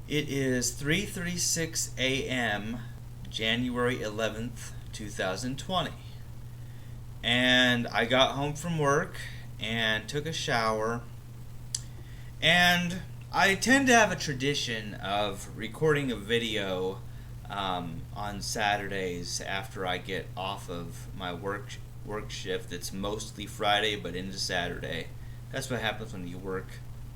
It is 3:36 a.m., January 11th, 2020. And I got home from work and took a shower. And I tend to have a tradition of recording a video on Saturdays after I get off of my work shift. It's mostly Friday, but into Saturday. That's what happens when you work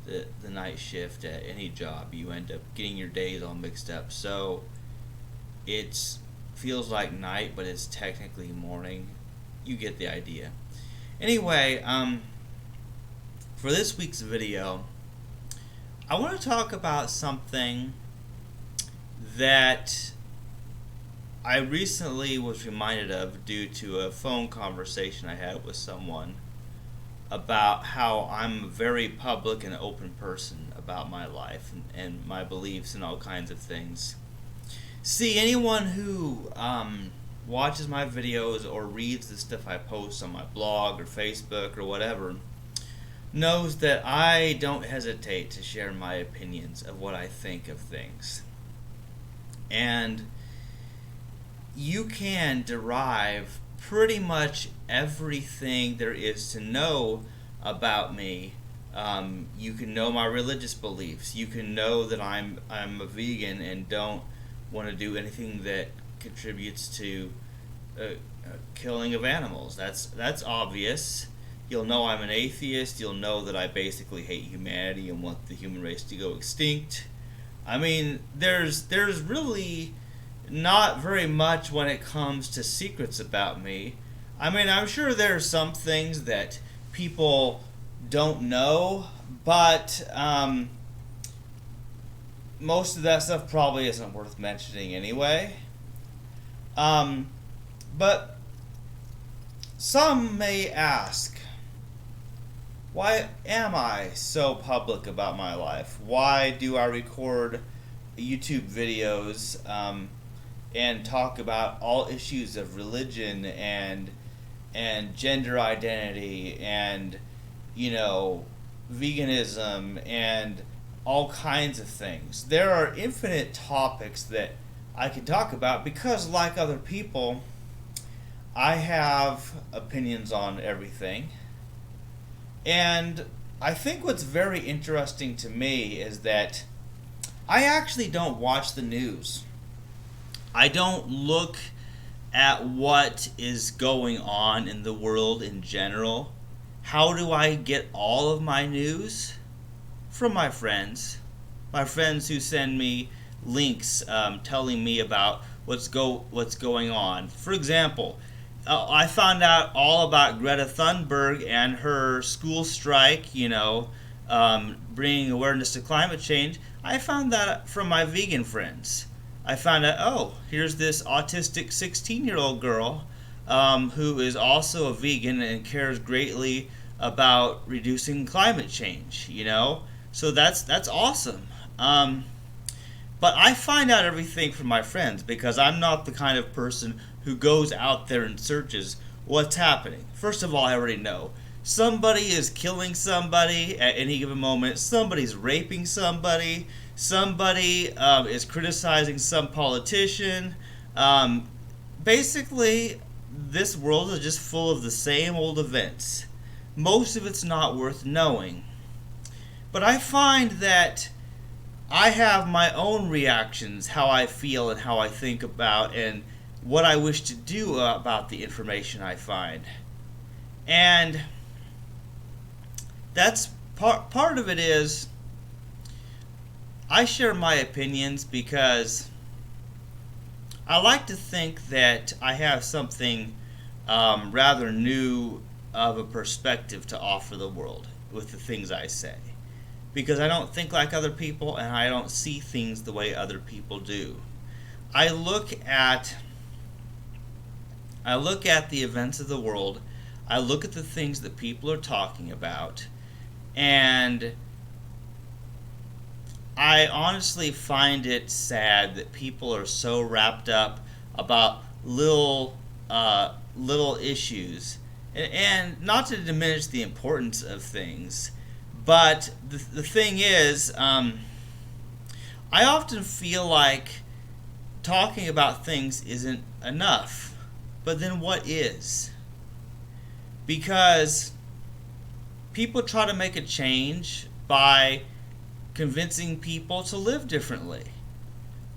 the night shift at any job. You end up getting your days all mixed up. So it feels like night, but it's technically morning. You get the idea. Anyway, for this week's video, I want to talk about something that I recently was reminded of due to a phone conversation I had with someone about how I'm a very public and open person about my life and my beliefs and all kinds of things. See, anyone who watches my videos or reads the stuff I post on my blog or Facebook or whatever knows that I don't hesitate to share my opinions of what I think of things. And you can derive pretty much everything there is to know about me. You can know my religious beliefs. You can know that I'm a vegan and don't want to do anything that contributes to killing of animals. That's obvious. You'll know I'm an atheist. You'll know that I basically hate humanity and want the human race to go extinct. I mean, there's really not very much when it comes to secrets about me. I mean, I'm sure there are some things that people don't know, but most of that stuff probably isn't worth mentioning anyway. But some may ask, why am I so public about my life? Why do I record YouTube videos and talk about all issues of religion and gender identity and, veganism and all kinds of things? There are infinite topics that I can talk about because, like other people, I have opinions on everything. And I think what's very interesting to me is that I actually don't watch the news. I don't look at what is going on in the world in general. How do I get all of my news? From my friends. My friends who send me links telling me about what's going on. For example, I found out all about Greta Thunberg and her school strike, bringing awareness to climate change. I found that from my vegan friends. I found out, here's this autistic 16-year-old girl who is also a vegan and cares greatly about reducing climate change, So that's awesome. But I find out everything from my friends because I'm not the kind of person who goes out there and searches what's happening. First of all, I already know. Somebody is killing somebody at any given moment. Somebody's raping somebody. Somebody is criticizing some politician. Basically, this world is just full of the same old events. Most of it's not worth knowing. But I find that I have my own reactions, how I feel and how I think about and what I wish to do about the information I find. And that's part of it is I share my opinions because I like to think that I have something rather new of a perspective to offer the world with the things I say. Because I don't think like other people and I don't see things the way other people do. I look at the events of the world, I look at the things that people are talking about, and I honestly find it sad that people are so wrapped up about little issues, and not to diminish the importance of things, but the thing is, I often feel like talking about things isn't enough. But then what is? Because people try to make a change by convincing people to live differently.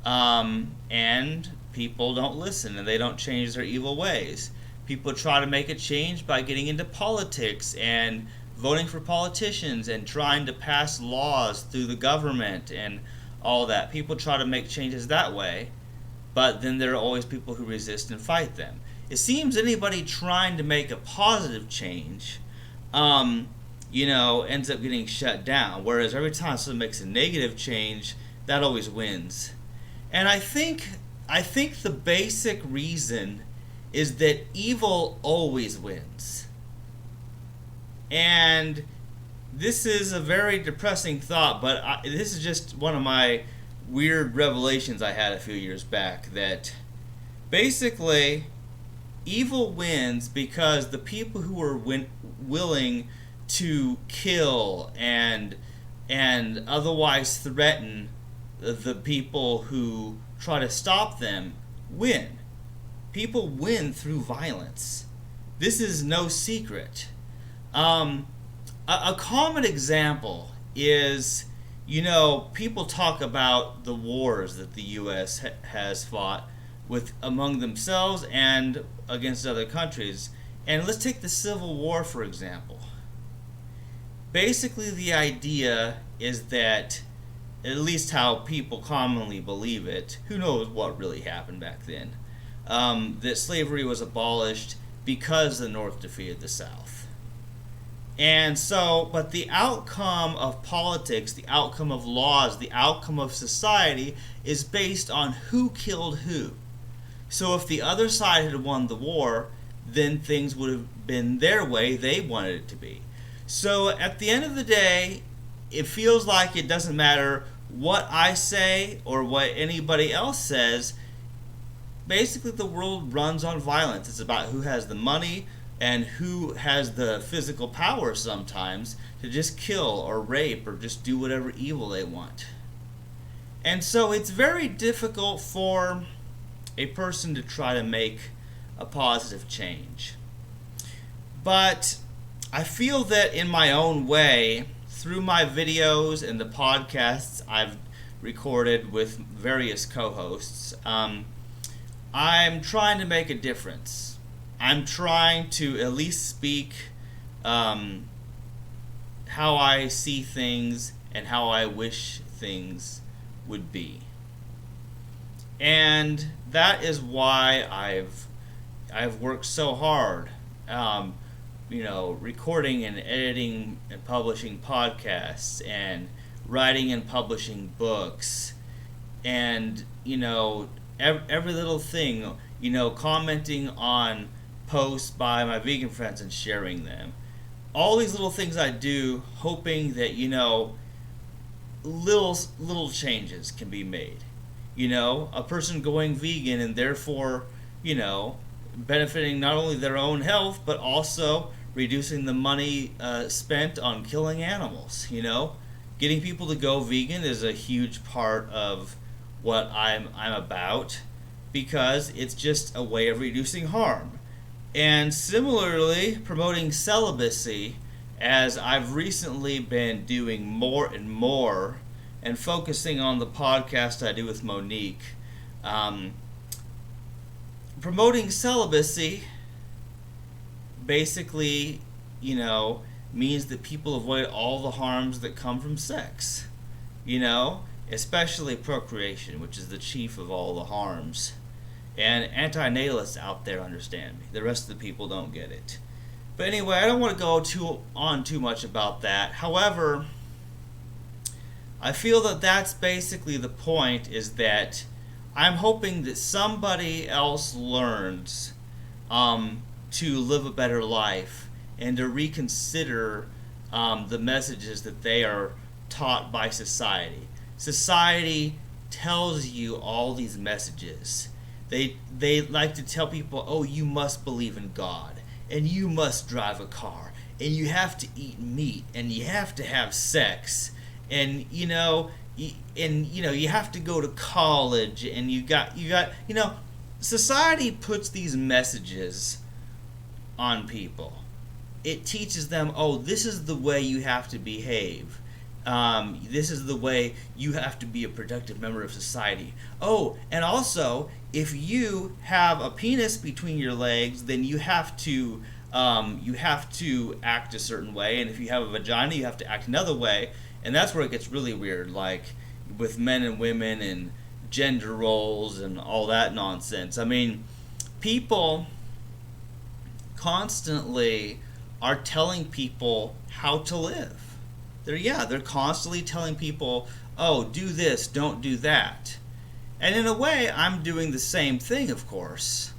And people don't listen and they don't change their evil ways. People try to make a change by getting into politics and voting for politicians and trying to pass laws through the government and all that. People try to make changes that way, but then there are always people who resist and fight them. It seems anybody trying to make a positive change, ends up getting shut down. Whereas every time someone makes a negative change, that always wins. And I think the basic reason is that evil always wins. And this is a very depressing thought, but this is just one of my weird revelations I had a few years back, that basically evil wins because the people who are willing to kill and otherwise threaten the people who try to stop them win. People win through violence. This is no secret. A common example is, people talk about the wars that the U.S. has fought with among themselves and against other countries. And let's take the Civil War, for example. Basically, the idea is that, at least how people commonly believe it, who knows what really happened back then, that slavery was abolished because the North defeated the South. And so, but the outcome of politics, the outcome of laws, the outcome of society is based on who killed who. So if the other side had won the war, then things would have been their way they wanted it to be. So at the end of the day, it feels like it doesn't matter what I say or what anybody else says. Basically, the world runs on violence. It's about who has the money and who has the physical power sometimes to just kill or rape or just do whatever evil they want. And so it's very difficult for a person to try to make a positive change. But I feel that in my own way, through my videos and the podcasts I've recorded with various co-hosts, I'm trying to make a difference. I'm trying to at least speak how I see things and how I wish things would be. And that is why I've worked so hard, recording and editing and publishing podcasts and writing and publishing books and, every little thing, commenting on posts by my vegan friends and sharing them. All these little things I do, hoping that, little changes can be made. A person going vegan and therefore, benefiting not only their own health, but also reducing the money spent on killing animals. Getting people to go vegan is a huge part of what I'm about, because it's just a way of reducing harm. And similarly, promoting celibacy, as I've recently been doing more and more, and focusing on the podcast I do with Monique. Promoting celibacy basically, means that people avoid all the harms that come from sex. Especially procreation, which is the chief of all the harms. And anti-natalists out there understand me. The rest of the people don't get it. But anyway, I don't want to go too much about that. However, I feel that that's basically the point, is that I'm hoping that somebody else learns to live a better life and to reconsider the messages that they are taught by society. Society tells you all these messages. They like to tell people, oh, you must believe in God, and you must drive a car, and you have to eat meat, and you have to have sex, and you and you have to go to college, and you got society puts these messages on people. It teaches them, oh, this is the way you have to behave. This is the way you have to be a productive member of society. Oh, and also, if you have a penis between your legs, then you have to act a certain way, and if you have a vagina, you have to act another way. And that's where it gets really weird, like with men and women and gender roles and all that nonsense. I mean, people constantly are telling people how to live. They're constantly telling people, oh, do this, don't do that. And in a way, I'm doing the same thing, of course.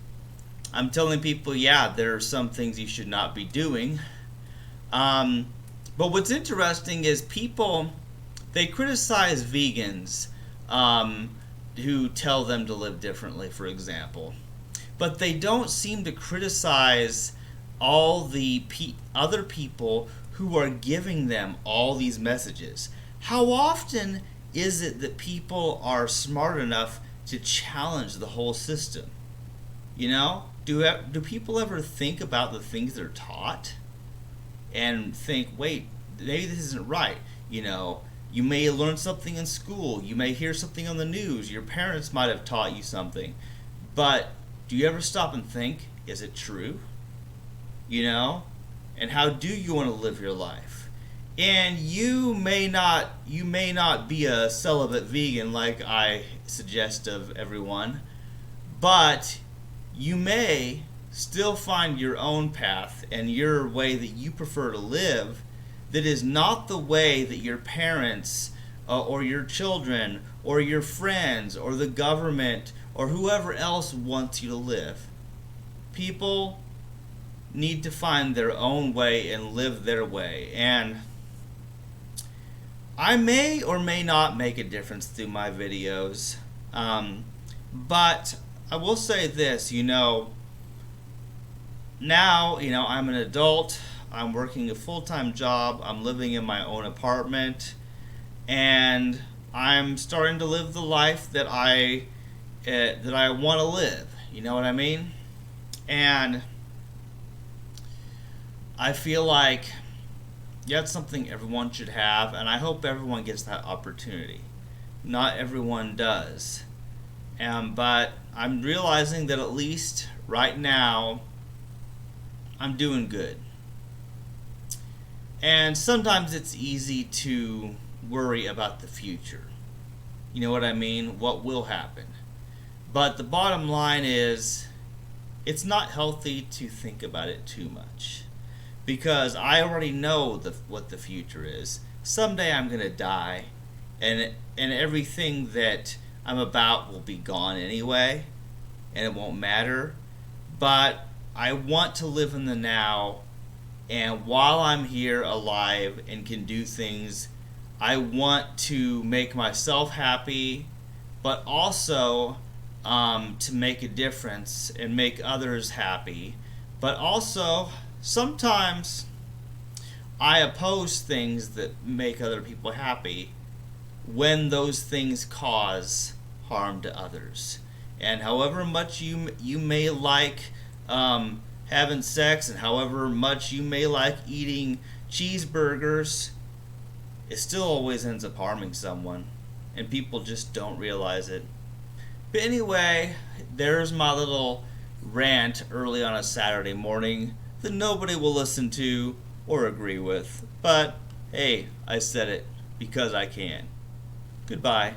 I'm telling people, yeah, there are some things you should not be doing. But what's interesting is people, they criticize vegans who tell them to live differently, for example. But they don't seem to criticize all the other people who are giving them all these messages. How often is it that people are smart enough to challenge the whole system? Do people ever think about the things they're taught and think, wait, maybe this isn't right? You may learn something in school, you may hear something on the news, your parents might have taught you something, but do you ever stop and think, is it true? And how do you want to live your life? And you may not be a celibate vegan like I suggest of everyone, but you may still find your own path and your way that you prefer to live that is not the way that your parents or your children or your friends or the government or whoever else wants you to live. People need to find their own way and live their way. And I may or may not make a difference through my videos. But I will say this, now, I'm an adult. I'm working a full-time job. I'm living in my own apartment. And I'm starting to live the life that I want to live. You know what I mean? And I feel like that's something everyone should have, and I hope everyone gets that opportunity. Not everyone does. But I'm realizing that at least right now, I'm doing good. And sometimes it's easy to worry about the future. You know what I mean? What will happen? But the bottom line is, it's not healthy to think about it too much. Because I already know what the future is. Someday I'm going to die, and everything that I'm about will be gone anyway, and it won't matter. But I want to live in the now, and while I'm here alive and can do things, I want to make myself happy, but also to make a difference and make others happy. But also, sometimes I oppose things that make other people happy when those things cause harm to others. And however much you may like having sex, and however much you may like eating cheeseburgers, it still always ends up harming someone, and people just don't realize it. But anyway, there's my little rant early on a Saturday morning that nobody will listen to or agree with. But hey, I said it because I can. Goodbye.